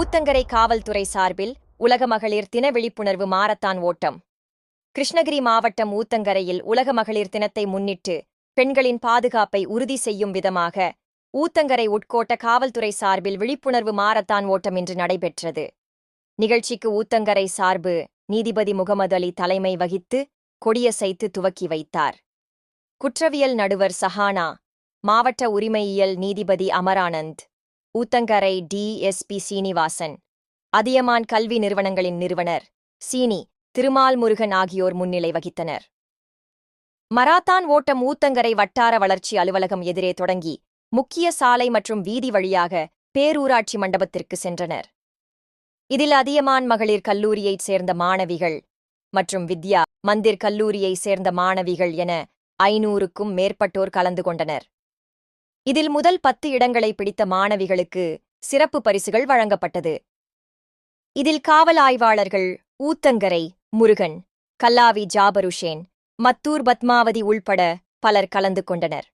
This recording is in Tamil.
ஊத்தங்கரை காவல்துறை சார்பில் உலக மகளிர் தின விழிப்புணர்வு மாரத்தான் ஓட்டம். கிருஷ்ணகிரி மாவட்டம் ஊத்தங்கரையில் உலக மகளிர் தினத்தை முன்னிட்டு பெண்களின் பாதுகாப்பை உறுதி செய்யும் விதமாக ஊத்தங்கரை உட்கோட்ட காவல்துறை சார்பில் விழிப்புணர்வு மாரத்தான் ஓட்டம் இன்று நடைபெற்றது. நிகழ்ச்சிக்கு ஊத்தங்கரை சார்பு நீதிபதி முகமது அலி தலைமை வகித்து கொடியசைத்து துவக்கி வைத்தார். குற்றவியல் நடுவர் சஹானா, மாவட்ட உரிமையியல் நீதிபதி அமரானந்த், ஊத்தங்கரை டி.எஸ்.பி. சீனிவாசன், அதியமான் கல்வி நிறுவனங்களின் நிறுவனர் சீனி திருமால் முருகன் ஆகியோர் முன்னிலை வகித்தனர். மராத்தான் ஓட்டம் ஊத்தங்கரை வட்டார வளர்ச்சி அலுவலகம் எதிரே தொடங்கி முக்கிய சாலை மற்றும் வீதி வழியாக பேரூராட்சி மண்டபத்திற்கு சென்றனர். இதில் அதியமான் மகளிர் கல்லூரியைச் சேர்ந்த மாணவிகள் மற்றும் வித்யா மந்திர் கல்லூரியைச் சேர்ந்த மாணவிகள் என 500க்கும் மேற்பட்டோர் கலந்து கொண்டனர். இதில் முதல் 10 இடங்களை பிடித்த மாணவிகளுக்கு சிறப்பு பரிசுகள் வழங்கப்பட்டது. இதில் காவல் ஆய்வாளர்கள் ஊத்தங்கரை முருகன், கல்லாவி ஜாபருஷேன், மத்தூர் பத்மாவதி உள்பட பலர் கலந்து கொண்டனர்.